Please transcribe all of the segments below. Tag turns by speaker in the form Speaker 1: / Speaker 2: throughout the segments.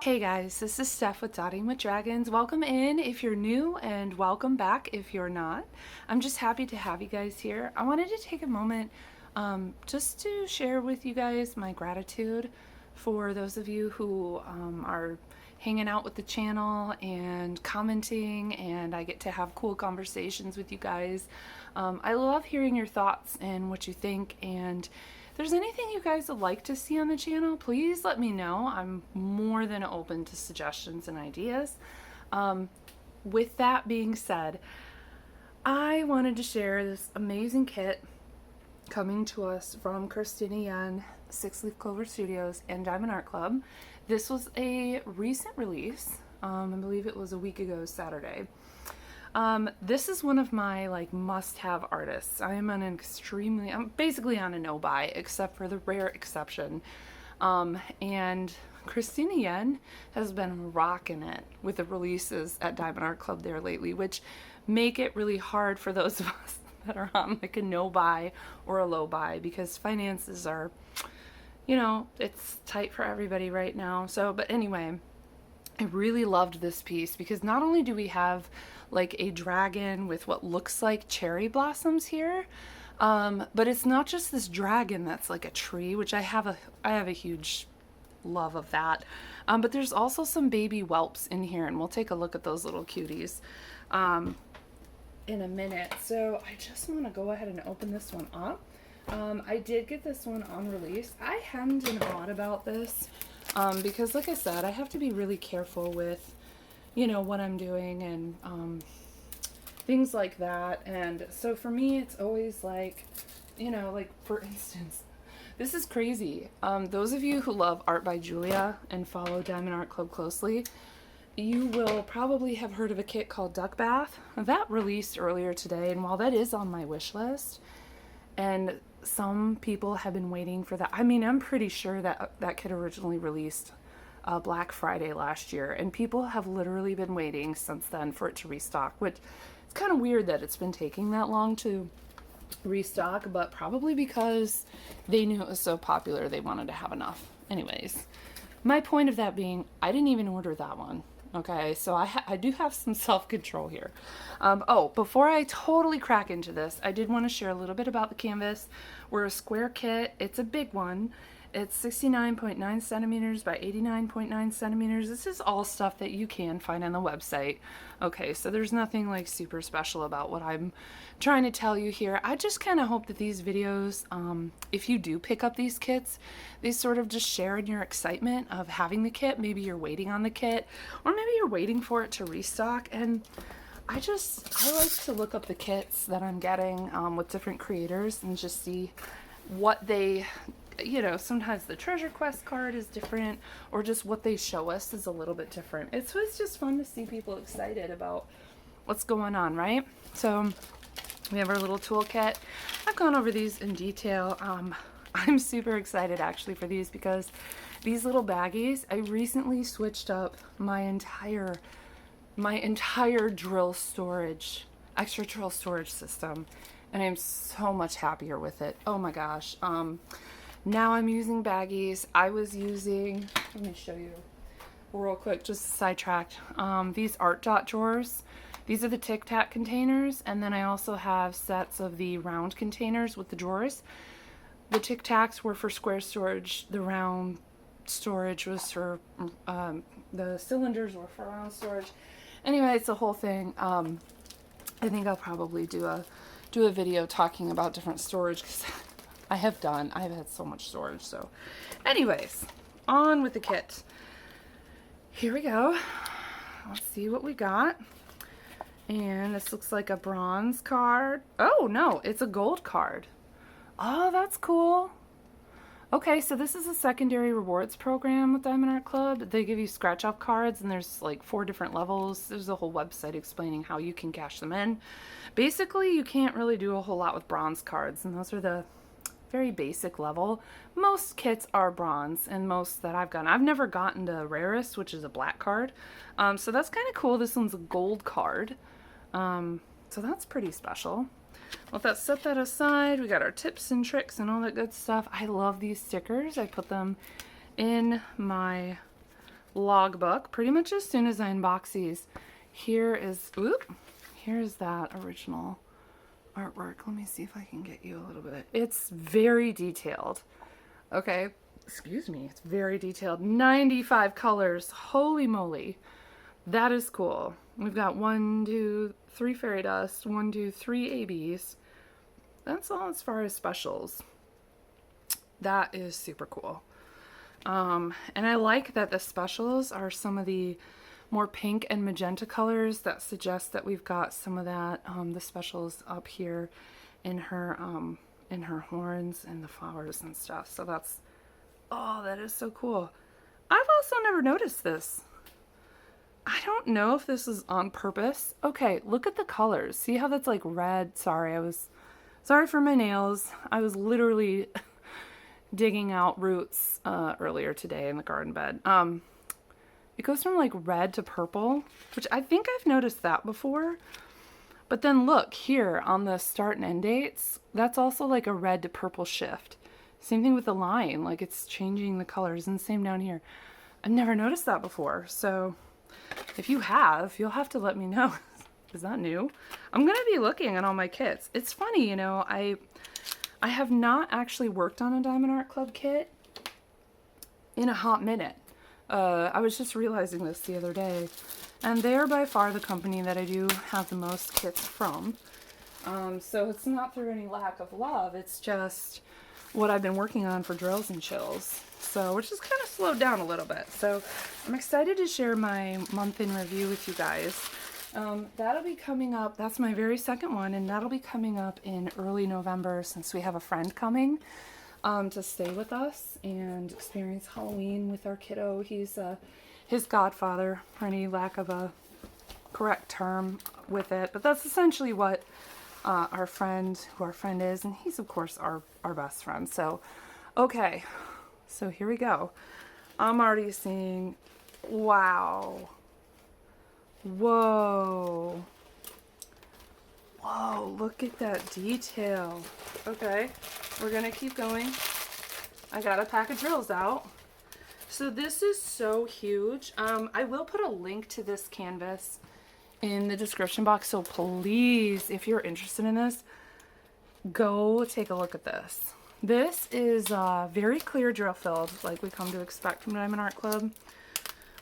Speaker 1: Hey guys, this is Steph with Dotting with Dragons. Welcome in if you're new and welcome back if you're not. I'm just happy to have you guys here. I wanted to take a moment just to share with you guys my gratitude for those of you who are hanging out with the channel and commenting, and I get to have cool conversations with you guys. I love hearing your thoughts and what you think, and if there's anything you guys would like to see on the channel, please let me know. I'm more than open to suggestions and ideas. With that being said, I wanted to share this amazing kit coming to us from Christina Yen, 6 Leaf Clover Studios, and Diamond Art Club. This was a recent release. I believe it was a week ago Saturday. This is one of my must-have artists. I'm basically on a no-buy, except for the rare exception. And Christina Yen has been rocking it with the releases at Diamond Art Club there lately, which make it really hard for those of us that are on a no-buy or a low-buy, because finances are, it's tight for everybody right now. But anyway, I really loved this piece because not only do we have a dragon with what looks like cherry blossoms here, but it's not just this dragon that's like a tree, which I have a huge love of that. But there's also some baby whelps in here, and we'll take a look at those little cuties in a minute. So I just want to go ahead and open this one up. I did get this one on release. I hemmed and hawed about this because, like I said, I have to be really careful with what I'm doing and things like that. And so for me, it's always for instance, this is crazy. Those of you who love Art by Julia and follow Diamond Art Club closely, you will probably have heard of a kit called Duck Bath. That released earlier today, and while that is on my wish list, and some people have been waiting for that. I mean, I'm pretty sure that that kit originally released Black Friday last year, and people have literally been waiting since then for it to restock, which it's kind of weird that it's been taking that long to restock, but probably because they knew it was so popular they wanted to have enough. Anyways, my point of that being, I didn't even order that one. Okay, so I do have some self-control here. Before I totally crack into this, I did want to share a little bit about the canvas. We're a square kit. It's a big one. It's 69.9 centimeters by 89.9 centimeters. This is all stuff that you can find on the website. Okay, so there's nothing super special about what I'm trying to tell you here. I just kind of hope that these videos, if you do pick up these kits, they sort of just share in your excitement of having the kit. Maybe you're waiting on the kit, or maybe you're waiting for it to restock. And I like to look up the kits that I'm getting with different creators and just see what they, sometimes the treasure quest card is different, or just what they show us is a little bit different. It's just fun to see people excited about what's going on, right? So we have our little toolkit. I've gone over these in detail. I'm super excited actually for these because these little baggies, I recently switched up my entire drill storage, extra drill storage system, and I'm so much happier with it. Oh my gosh. Now I'm using baggies. I was using, let me show you real quick, just sidetracked, these art dot drawers. These are the Tic Tac containers, and then I also have sets of the round containers with the drawers. The Tic Tacs were for square storage. The round storage was for, the cylinders were for round storage. Anyway, it's a whole thing. I think I'll probably do a video talking about different storage, because I've had so much storage. So anyways, on with the kit. Here we go. Let's see what we got. And this looks like a bronze card. Oh no, it's a gold card. Oh, that's cool. Okay, so this is a secondary rewards program with Diamond Art Club. They give you scratch off cards, and there's 4 different levels. There's a whole website explaining how you can cash them in. Basically, you can't really do a whole lot with bronze cards, and those are the very basic level. Most kits are bronze, and most that I've gotten. I've never gotten the rarest, which is a black card. So that's kind of cool. This one's a gold card. So that's pretty special. Let's set that aside. We got our tips and tricks and all that good stuff. I love these stickers. I put them in my logbook pretty much as soon as I unbox these. Here's that original artwork. Let me see if I can get you a little bit. It's very detailed. Okay, excuse me. It's very detailed. 95 colors. Holy moly. That is cool. We've got 1, 2, 3 fairy dust, 1, 2, 3 ABs. That's all as far as specials. That is super cool. And I like that the specials are some of the more pink and magenta colors that suggest that we've got some of that, the specials up here in her horns and the flowers and stuff. So that's, oh, that is so cool. I've also never noticed this. I don't know if this is on purpose. Okay, look at the colors. See how that's like red? Sorry for my nails. I was literally digging out roots earlier today in the garden bed. It goes from like red to purple, which I think I've noticed that before. But then look here on the start and end dates, that's also like a red to purple shift. Same thing with the line, like it's changing the colors, and same down here. I've never noticed that before, so if you have, you'll have to let me know. Is that new? I'm gonna be looking at all my kits. It's funny, you know, I have not actually worked on a Diamond Art Club kit in a hot minute. I was just realizing this the other day, and they're by far the company that I do have the most kits from. So it's not through any lack of love, it's just what I've been working on for drills and chills. So which has kind of slowed down a little bit. So I'm excited to share my month in review with you guys. That'll be coming up, that's my very second one, and that'll be coming up in early November since we have a friend coming to stay with us and experience Halloween with our kiddo. He's his godfather, for any lack of a correct term with it, but that's essentially what who our friend is, and he's of course our best friend. So okay, so here we go. I'm already seeing, wow, whoa, look at that detail. Okay, we're gonna keep going. I got a pack of drills out. So this is so huge. I will put a link to this canvas in the description box, so please, if you're interested in this, go take a look at this. This is very clear drill filled, like we come to expect from Diamond Art Club.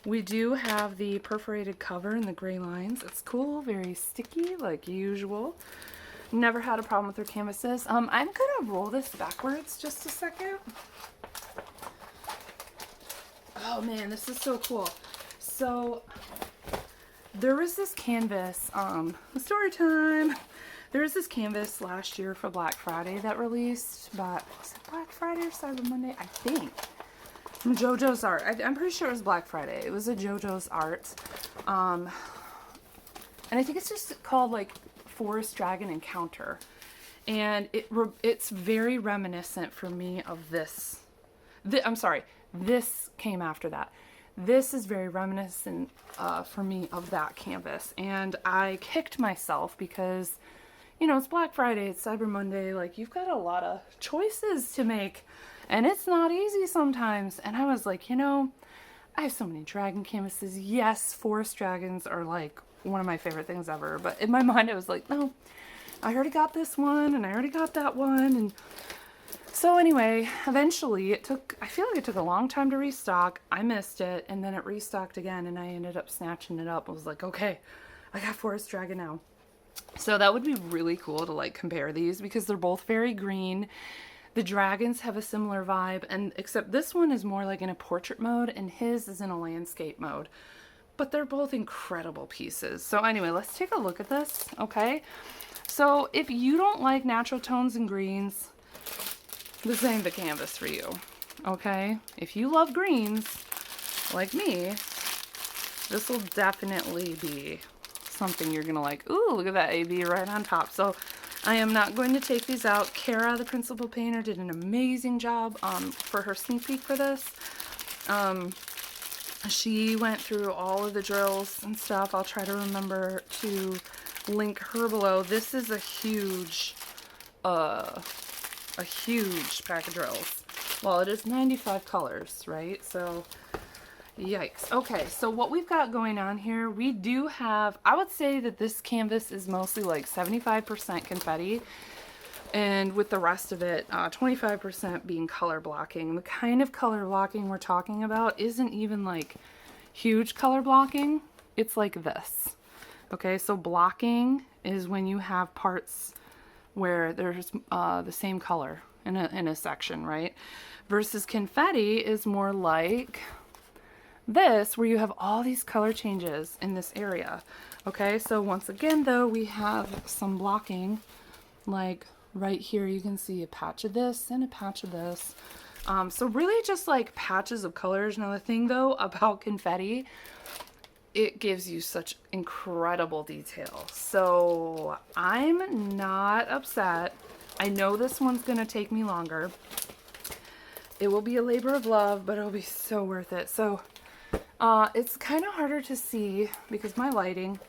Speaker 1: We do have the perforated cover and the gray lines. It's cool, very sticky like usual. Never had a problem with their canvases. I'm gonna roll this backwards just a second. Oh man, this is so cool. So there was this canvas, story time. There was this canvas last year for Black Friday that released, but was it Black Friday or Cyber Monday? I think. From JoJo's Art. I'm pretty sure it was Black Friday. It was a JoJo's Art. And I think it's just called like Forest Dragon Encounter. And it's very reminiscent for me of this. I'm sorry, this came after that. This is very reminiscent for me of that canvas. And I kicked myself because, you know, it's Black Friday, it's Cyber Monday, like you've got a lot of choices to make. And it's not easy sometimes. And I was like, you know, I have so many dragon canvases. Yes, forest dragons are like one of my favorite things ever. But in my mind, I was like, no, I already got this one and I already got that one. And so anyway, eventually I feel like it took a long time to restock. I missed it, and then it restocked again, and I ended up snatching it up. I was like, okay, I got Forest Dragon now. So that would be really cool to like compare these because they're both very green. The dragons have a similar vibe, and except this one is more like in a portrait mode and his is in a landscape mode. But they're both incredible pieces. So anyway, let's take a look at this, okay? So if you don't like natural tones and greens, this ain't the canvas for you, okay? If you love greens, like me, this will definitely be something you're gonna like. Ooh, look at that AB right on top. So I am not going to take these out. Kara, the principal painter, did an amazing job for her sneak peek for this. She went through all of the drills and stuff. I'll try to remember to link her below. This is a huge pack of drills. Well, it is 95 colors, right? So Yikes. Okay, so what we've got going on here, we do have, I would say that this canvas is mostly like 75% confetti, and with the rest of it, 25% being color blocking. The kind of color blocking we're talking about isn't even like huge color blocking. It's like this. Okay, so blocking is when you have parts where there's the same color in a section, right? Versus confetti is more like this, where you have all these color changes in this area. Okay, so once again though, we have some blocking, like right here you can see a patch of this and a patch of this. So really just like patches of colors. Now the thing though about confetti, it gives you such incredible detail. So I'm not upset. I know this one's gonna take me longer. It will be a labor of love, but it'll be so worth it. So it's kind of harder to see because my lighting.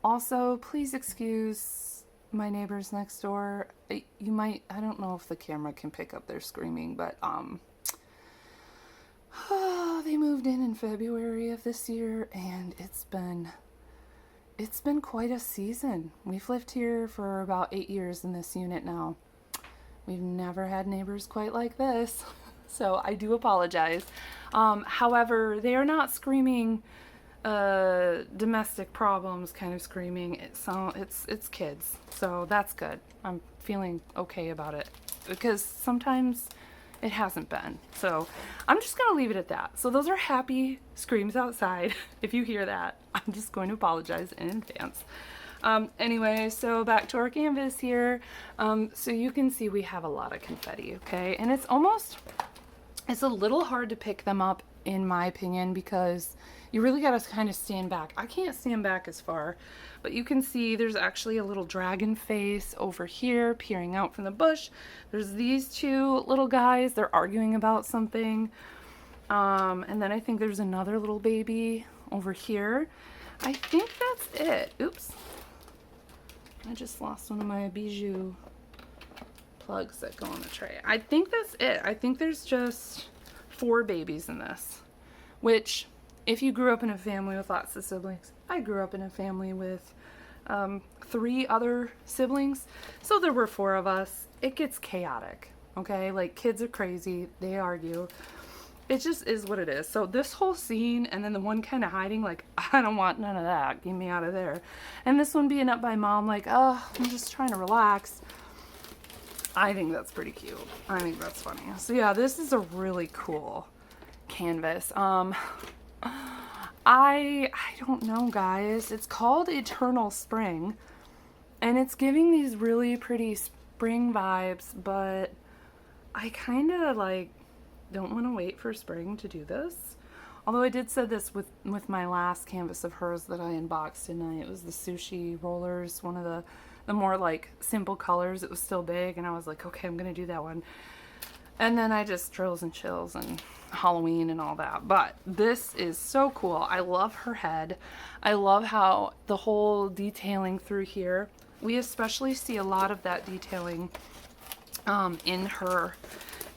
Speaker 1: Also, please excuse my neighbors next door. You might, I don't know if the camera can pick up their screaming, but they moved in February of this year, and it's been quite a season. We've lived here for about 8 years in this unit now. We've never had neighbors quite like this, so I do apologize. However, they are not screaming domestic problems kind of screaming. It's kids, so that's good. I'm feeling okay about it because sometimes it hasn't been. So I'm just gonna leave it at that. So those are happy screams outside. If you hear that, I'm just going to apologize in advance. Anyway, so back to our canvas here. So you can see we have a lot of confetti, okay? And it's a little hard to pick them up in my opinion because you really got to kind of stand back. I can't stand back as far, but you can see there's actually a little dragon face over here peering out from the bush. There's these two little guys. They're arguing about something. And then I think there's another little baby over here. I think that's it. Oops. I just lost one of my bijou plugs that go on the tray. I think that's it. I think there's just 4 babies in this, which if you grew up in a family with lots of siblings, I grew up in a family with 3 other siblings, so there were 4 of us. It gets chaotic, okay? Like, kids are crazy, they argue. It just is what it is. So this whole scene, and then the one kind of hiding, like, I don't want none of that, get me out of there. And this one being up by mom, like, oh, I'm just trying to relax. I think that's pretty cute. I think that's funny. So yeah, this is a really cool canvas. I don't know, guys. It's called Eternal Spring, and it's giving these really pretty spring vibes, but I kind of like don't want to wait for spring to do this. Although I did say this with my last canvas of hers that I unboxed tonight. It was the Sushi rollers, one of the more like simple colors. It was still big, and I was like, okay, I'm gonna do that one. And then I just Trills and Chills and Halloween and all that. But this is so cool. I love her head. I love how the whole detailing through here. We especially see a lot of that detailing in her.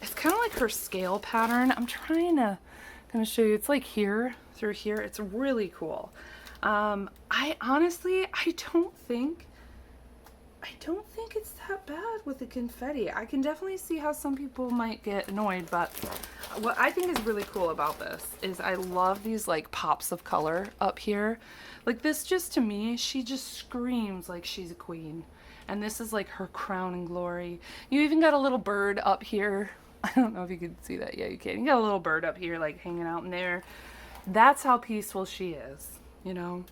Speaker 1: It's kind of like her scale pattern. I'm trying to kind of show you. It's like here through here. It's really cool. I honestly, I don't think it's that bad with the confetti. I can definitely see how some people might get annoyed, but what I think is really cool about this is I love these like pops of color up here. Like this, just to me, she just screams like she's a queen. And this is like her crown and glory. You even got a little bird up here. I don't know if you can see that. Yeah, you can. You got a little bird up here like hanging out in there. That's how peaceful she is, you know?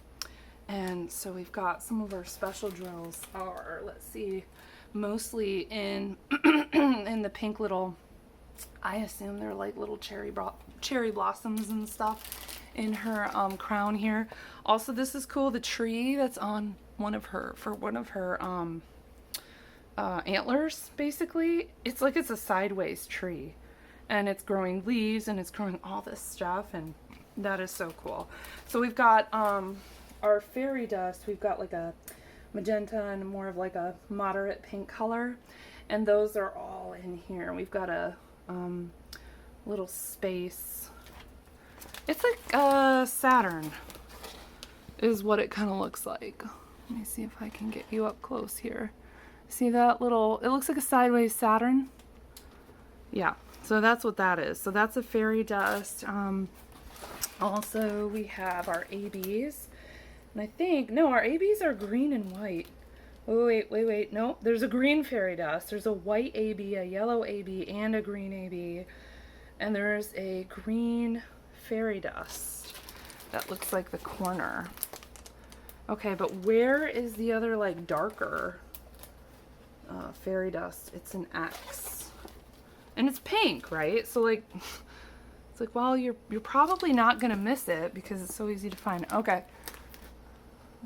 Speaker 1: And so we've got some of our special drills are, let's see, mostly in in the pink little, I assume they're like little cherry blossoms and stuff in her crown here. Also, this is cool, the tree that's on one of her antlers, basically. It's like it's a sideways tree, and it's growing leaves and it's growing all this stuff, and that is so cool. So we've got our fairy dust. We've got like a magenta and more of like a moderate pink color, and those are all in here. We've got a little space. It's like Saturn is what it kind of looks like. Let me see if I can get you up close here. See that little, it looks like a sideways Saturn. Yeah, so that's what that is. So that's a fairy dust. Also, we have our ABs. And I think, no, our ABs are green and white. Oh, wait. No, there's a green fairy dust. There's a white AB, a yellow AB, and a green AB. And there's a green fairy dust. That looks like the corner. Okay, but where is the other, like, darker fairy dust? It's an X. And it's pink, right? So, like, it's like, well, you're probably not going to miss it because it's so easy to find. Okay.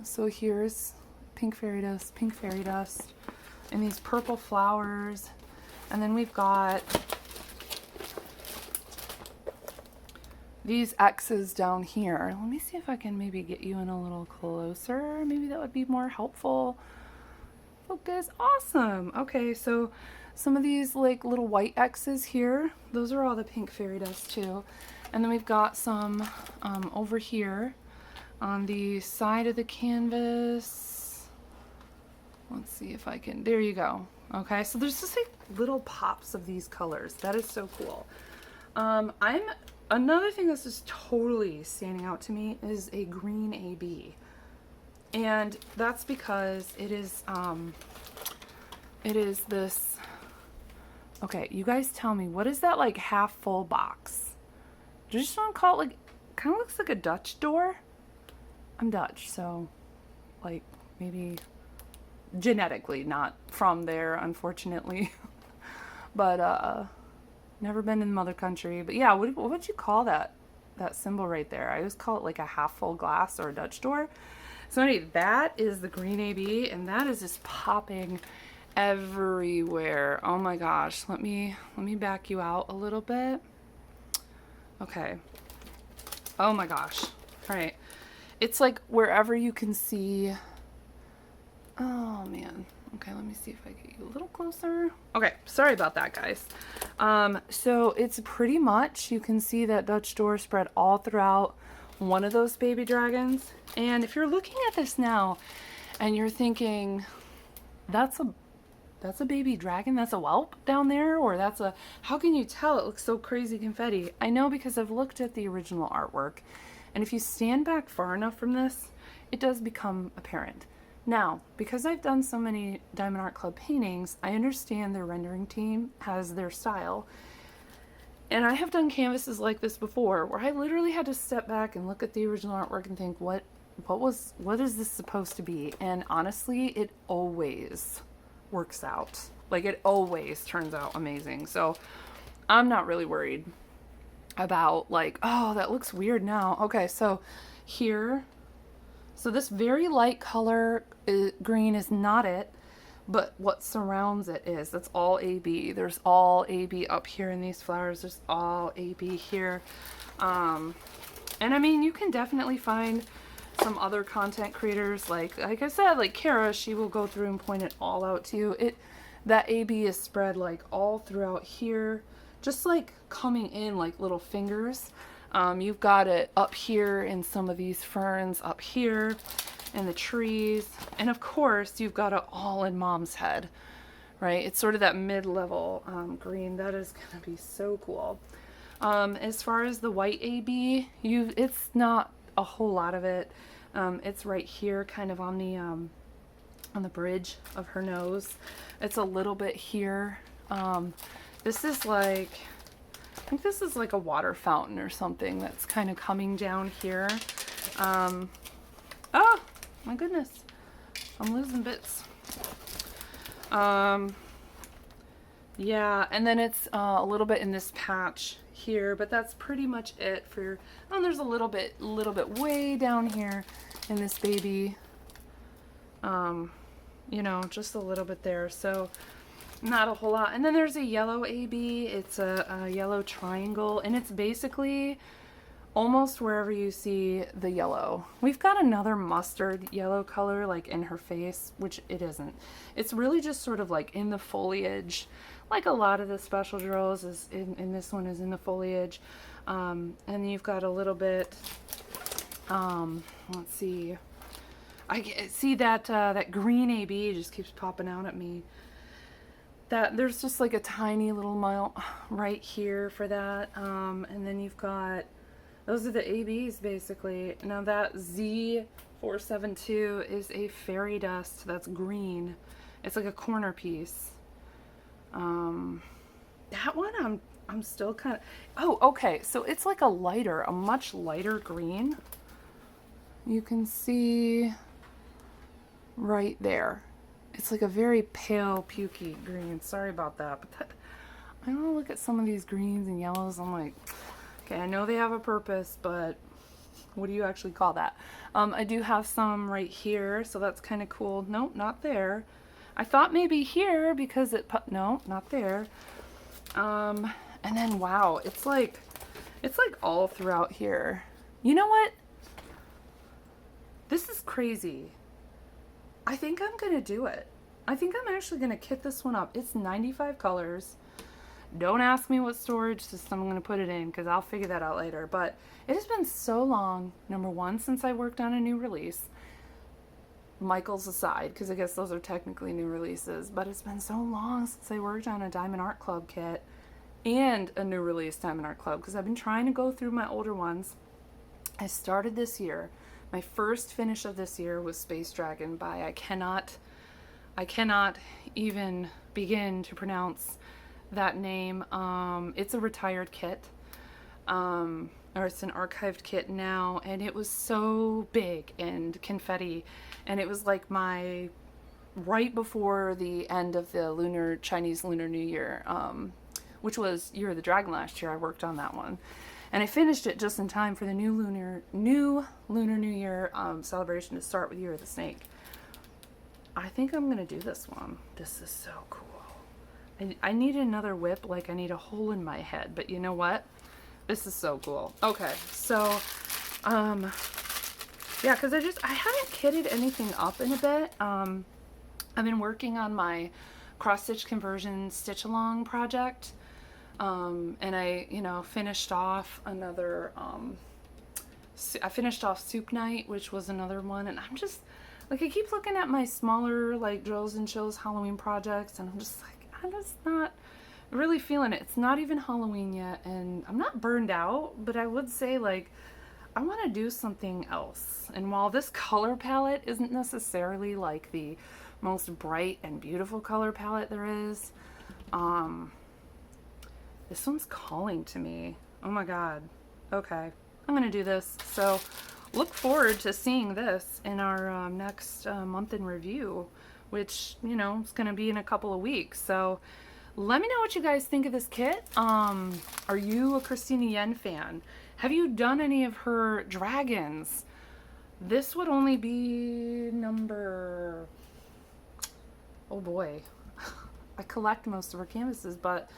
Speaker 1: So here's pink fairy dust, and these purple flowers. And then we've got these X's down here. Let me see if I can maybe get you in a little closer. Maybe that would be more helpful. Focus. Awesome. Okay, so some of these like little white X's here, those are all the pink fairy dust too. And then we've got some over here on the side of the canvas. Let's see if I can, there you go. Okay, so there's just like little pops of these colors. That is so cool. Another thing that's just totally standing out to me is a green AB. And that's because it is this, okay, you guys tell me, what is that like half full box? Do you just want to call it like, kind of looks like a Dutch door? I'm Dutch, so like maybe genetically not from there, unfortunately. But never been in the mother country. But yeah, what would you call that symbol right there? I always call it like a half full glass or a Dutch door. So anyway, that is the green AB, and that is just popping everywhere. Oh my gosh, let me back you out a little bit. Okay. Oh my gosh. All right. It's like wherever you can see. Oh man. Okay, let me see if I get you a little closer. Okay, sorry about that, guys. So it's pretty much, you can see that Dutch door spread all throughout one of those baby dragons. And if you're looking at this now and you're thinking, that's a baby dragon, that's a whelp down there, or that's a, how can you tell? It looks so crazy confetti. I know because I've looked at the original artwork, and if you stand back far enough from this, it does become apparent. Now, because I've done so many Diamond Art Club paintings, I understand their rendering team has their style. And I have done canvases like this before where I literally had to step back and look at the original artwork and think, what is this supposed to be? And honestly, it always works out. Like, it always turns out amazing. So I'm not really worried about like, oh, that looks weird now. Okay, so here, so this very light color green is not it, but what surrounds it is. That's all AB. There's all AB up here in these flowers. There's all AB here. And I mean, you can definitely find some other content creators like I said, like Kara, she will go through and point it all out to you. That AB is spread like all throughout here, just like coming in like little fingers. You've got it up here in some of these ferns up here in the trees. And of course, you've got it all in Mom's head, right? It's sort of that mid-level green. That is going to be so cool. As far as the white AB, it's not a whole lot of it. It's right here, kind of on the bridge of her nose. It's a little bit here. This is like, I think this is like a water fountain or something that's kind of coming down here. Oh my goodness, I'm losing bits. Yeah, and then it's a little bit in this patch here, but that's pretty much it for, oh, there's a little bit way down here in this baby. You know, just a little bit there. So not a whole lot. And then there's a yellow AB. It's a yellow triangle, and it's basically almost wherever you see the yellow. We've got another mustard yellow color like in her face, which it isn't. It's really just sort of like in the foliage, like a lot of the special drills is in this one is in the foliage. And then you've got a little bit, let's see, I see that that green AB just keeps popping out at me. That there's just like a tiny little mile right here for that. And then you've got, those are the ABs basically. Now that Z472 is a fairy dust that's green. It's like a corner piece. That one I'm still kind of, oh, okay. So it's like a much lighter green. You can see right there. It's like a very pale, pukey green. Sorry about that, but that, I don't know, look at some of these greens and yellows. I'm like, okay, I know they have a purpose, but what do you actually call that? I do have some right here, so that's kind of cool. Nope, not there. I thought maybe here because it, no, not there. And then, wow, it's like all throughout here. You know what? This is crazy. I think I'm gonna do it. I think I'm actually gonna kit this one up. It's 95 colors. Don't ask me what storage system I'm gonna put it in because I'll figure that out later. But it has been so long, number one, since I worked on a new release. Michael's aside, because I guess those are technically new releases, but it's been so long since I worked on a Diamond Art Club kit and a new release Diamond Art Club, because I've been trying to go through my older ones. I started this year. My first finish of this year was Space Dragon by, I cannot even begin to pronounce that name. It's a retired kit, or it's an archived kit now, and it was so big and confetti, and it was like my, right before the end of the Chinese Lunar New Year, which was Year of the Dragon last year. I worked on that one. And I finished it just in time for the new Lunar New Year celebration to start with Year of the Snake. I think I'm gonna do this one. This is so cool. I need another whip, like I need a hole in my head, but you know what? This is so cool. Okay, so, yeah, because I haven't kitted anything up in a bit. I've been working on my cross-stitch conversion stitch-along project. And I, finished off another, I finished off Soup Night, which was another one, and I'm just, like, I keep looking at my smaller, like, Drills and Chills Halloween projects, and I'm just like, I'm just not really feeling it. It's not even Halloween yet, and I'm not burned out, but I would say, like, I want to do something else. And while this color palette isn't necessarily, like, the most bright and beautiful color palette there is, this one's calling to me. Oh my god. Okay, I'm gonna do this. So look forward to seeing this in our next month in review, which, is gonna be in a couple of weeks. So let me know what you guys think of this kit. Are you a Christina Yen fan? Have you done any of her dragons? This would only be number, oh boy. I collect most of her canvases, but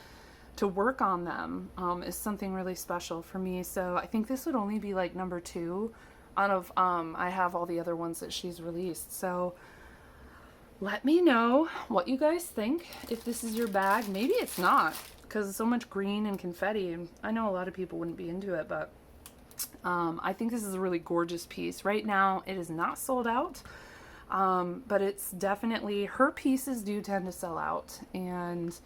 Speaker 1: to work on them is something really special for me. So I think this would only be like number 2 out of, I have all the other ones that she's released. So let me know what you guys think, if this is your bag. Maybe it's not, because it's so much green and confetti, and I know a lot of people wouldn't be into it, but I think this is a really gorgeous piece. Right now it is not sold out, but it's definitely, her pieces do tend to sell out, and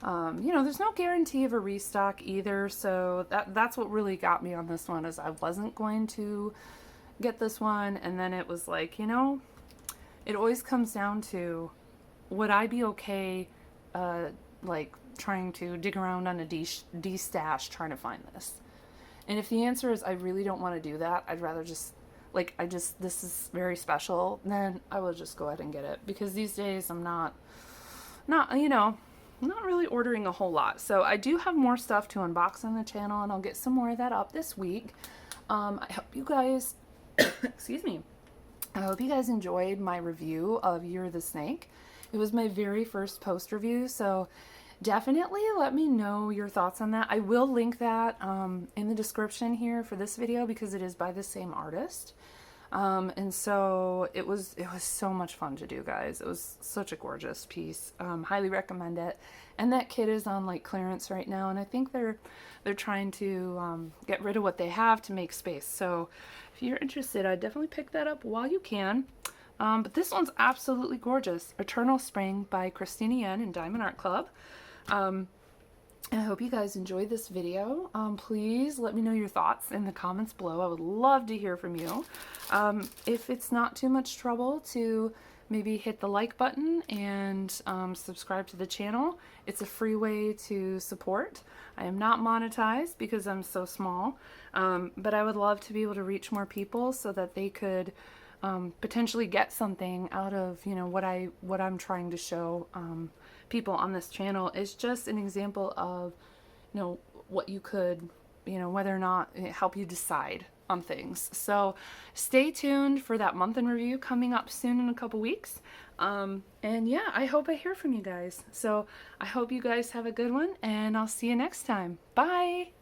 Speaker 1: there's no guarantee of a restock either, so that's what really got me on this one, is I wasn't going to get this one, and then it was like, it always comes down to, would I be okay, like, trying to dig around on a D-stash trying to find this? And if the answer is I really don't want to do that, I'd rather just, like, this is very special, then I will just go ahead and get it, because these days I'm not really ordering a whole lot. So I do have more stuff to unbox on the channel, and I'll get some more of that up this week. I hope you guys, excuse me, I hope you guys enjoyed my review of Year of the Snake. It was my very first post review, so definitely let me know your thoughts on that. I will link that in the description here for this video because it is by the same artist. And so it was so much fun to do, guys. It was such a gorgeous piece. Highly recommend it. And that kit is on like clearance right now, and I think they're trying to get rid of what they have to make space. So if you're interested, I'd definitely pick that up while you can. But this one's absolutely gorgeous. Eternal Spring by Christina Yen and Diamond Art Club. I hope you guys enjoyed this video. Please let me know your thoughts in the comments below. I would love to hear from you. If it's not too much trouble to maybe hit the like button and subscribe to the channel. It's a free way to support. I am not monetized because I'm so small, but I would love to be able to reach more people so that they could potentially get something out of, you know, what I'm trying to show people on this channel. Is just an example of, you know, what you could, you know, whether or not it help you decide on things. So stay tuned for that month in review coming up soon in a couple weeks. And yeah, I hope I hear from you guys. So I hope you guys have a good one, and I'll see you next time. Bye.